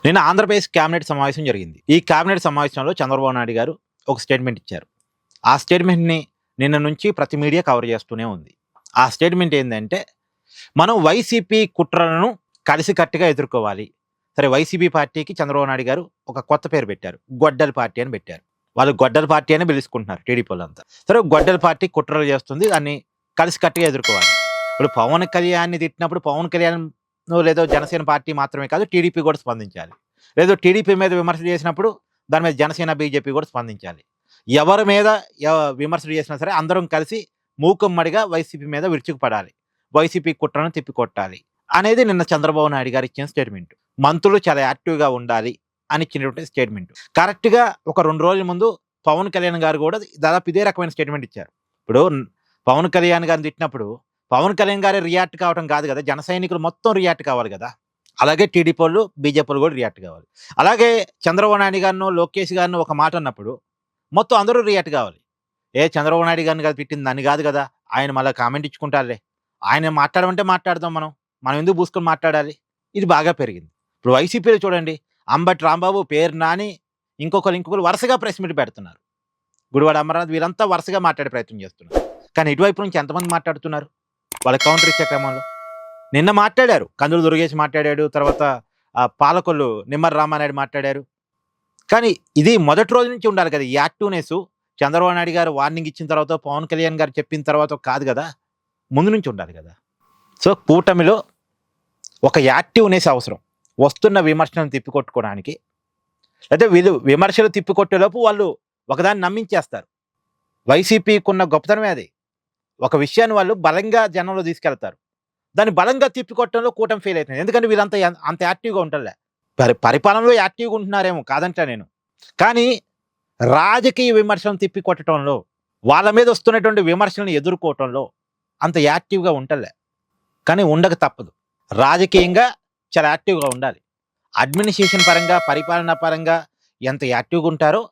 నిన్న ఆంధ్రప్రదేశ్ కేబినెట్ సమావేశం జరిగింది. ఈ కేబినెట్ సమావేశంలో చంద్రబాబు నాయుడు గారు ఒక స్టేట్మెంట్ ఇచ్చారు. ఆ స్టేట్మెంట్‌ని నిన్న నుంచి ప్రతి మీడియా కవర్ చేస్తూనే ఉంది. ఆ స్టేట్మెంట్ ఏందంటే, మనం వైసీపీ కుట్రలను కలిసికట్టుగా ఎదుర్కోవాలి. సరే, వైసీపీ పార్టీకి చంద్రబాబు నాయుడు గారు ఒక కొత్త పేరు పెట్టారు. గొడ్డలి పార్టీ అని పెట్టారు. వాళ్ళు గొడ్డలి పార్టీ అని పిలుచుకుంటున్నారు టీడీపీలంతా. సరే, గొడ్డలి పార్టీ కుట్రలు చేస్తుంది. దాన్ని కలిసికట్టుగా ఎదుర్కోవాలి. ఇప్పుడు పవన్ కళ్యాణ్‌ని తిట్టినప్పుడు పవన్ కళ్యాణ్ లేదో జనసేన పార్టీ మాత్రమే కాదు, టీడీపీ కూడా స్పందించాలి. లేదో టీడీపీ మీద విమర్శలు చేసినప్పుడు దాని మీద జనసేన, బీజేపీ కూడా స్పందించాలి. ఎవరి మీద విమర్శలు చేసినా సరే అందరం కలిసి మూకుమ్మడిగా వైసీపీ మీద విరుచుకుపడాలి. వైసీపీ కుట్రను తిప్పికొట్టాలి అనేది నిన్న చంద్రబాబు నాయుడు గారు ఇచ్చిన స్టేట్మెంట్. మంత్రులు చాలా యాక్టివ్గా ఉండాలి అని ఇచ్చినటువంటి స్టేట్మెంట్. కరెక్ట్గా ఒక 2 రోజుల ముందు పవన్ కళ్యాణ్ గారు కూడా దాదాపు ఇదే రకమైన స్టేట్మెంట్ ఇచ్చారు. ఇప్పుడు పవన్ కళ్యాణ్ గారిని తిట్టినప్పుడు పవన్ కళ్యాణ్ గారే రియాక్ట్ కావడం కాదు కదా, జన సైనికులు మొత్తం రియాక్ట్ కావాలి కదా. అలాగే టీడీపీ వాళ్ళు, బీజేపీ వాళ్ళు కూడా రియాక్ట్ కావాలి. అలాగే చంద్రబాబు నాయుడు గారినో లోకేష్ గారినో ఒక మాట అన్నప్పుడు మొత్తం అందరూ రియాక్ట్ కావాలి. చంద్రబాబు నాయుడు గారిని కదా తిట్టింది, దాన్ని కాదు కదా, ఆయన మళ్ళీ కామెంట్ ఇచ్చుకుంటారులే, ఆయన మాట్లాడమంటే మాట్లాడదాం, మనం ఎందుకు పూసుకొని మాట్లాడాలి. ఇది బాగా పెరిగింది. ఇప్పుడు వైసీపీలో చూడండి, అంబటి రాంబాబు, పేరు నాని, ఇంకొకరు వరుసగా ప్రెస్ మీట్ పెడుతున్నారు. గుడివాడ అమర్నాథ్, వీరంతా వరుసగా మాట్లాడే ప్రయత్నం చేస్తున్నారు. కానీ ఇటువైపు నుంచి ఎంతమంది మాట్లాడుతున్నారు వాళ్ళ కౌంటర్ ఇచ్చే క్రమంలో? నిన్న మాట్లాడారు, కందులు దుర్గేష్ మాట్లాడాడు, తర్వాత పాలకొల్లు నిమ్మర రామానాయుడు మాట్లాడారు. కానీ ఇది మొదటి రోజు నుంచి ఉండాలి కదా, ఈ యాక్టివ్నెస్. చంద్రబాబు నాయుడు గారు వార్నింగ్ ఇచ్చిన తర్వాత, పవన్ కళ్యాణ్ గారు చెప్పిన తర్వాత కాదు కదా, ముందు నుంచి ఉండాలి కదా. సో కూటమిలో ఒక యాక్టివ్నెస్ అవసరం. వస్తున్న విమర్శలను తిప్పికొట్టుకోవడానికి, అయితే వీళ్ళు విమర్శలు తిప్పికొట్టేలోపు వాళ్ళు ఒకదాన్ని నమ్మించేస్తారు. వైసీపీకి ఉన్న గొప్పతనమే అది. ఒక విషయాన్ని వాళ్ళు బలంగా జనంలో తీసుకెళ్తారు. దాన్ని బలంగా తిప్పికొట్టడంలో కూటమి ఫెయిల్ అవుతుంది. ఎందుకంటే వీళ్ళంతా అంత యాక్టివ్గా ఉంటారులే. పరిపాలనలో యాక్టివ్గా ఉంటున్నారేమో, కాదంటా నేను. కానీ రాజకీయ విమర్శలను తిప్పికొట్టడంలో, వాళ్ళ మీద వస్తున్నటువంటి విమర్శలను ఎదుర్కోవటంలో అంత యాక్టివ్గా ఉంటలే. కానీ ఉండక తప్పదు. రాజకీయంగా చాలా యాక్టివ్గా ఉండాలి. అడ్మినిస్ట్రేషన్ పరంగా, పరిపాలన పరంగా ఎంత యాక్టివ్గా ఉంటారో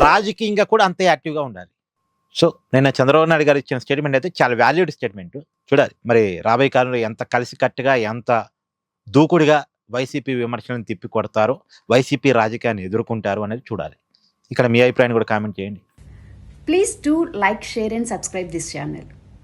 రాజకీయంగా కూడా అంతే యాక్టివ్గా ఉండాలి. సో నిన్న చంద్రబాబు నాయుడు గారు ఇచ్చిన స్టేట్మెంట్ అయితే చాలా వాల్యూడ్ స్టేట్మెంట్. చూడాలి మరి రాబోయే కాలంలో ఎంత కలిసికట్టుగా, ఎంత దూకుడుగా వైసీపీ విమర్శలను తిప్పి కొడతారో, వైసీపీ రాజకీయాన్ని ఎదుర్కొంటారు అనేది చూడాలి. ఇక్కడ మీ అభిప్రాయాన్ని కూడా కామెంట్ చేయండి. Please do like, share and subscribe this channel.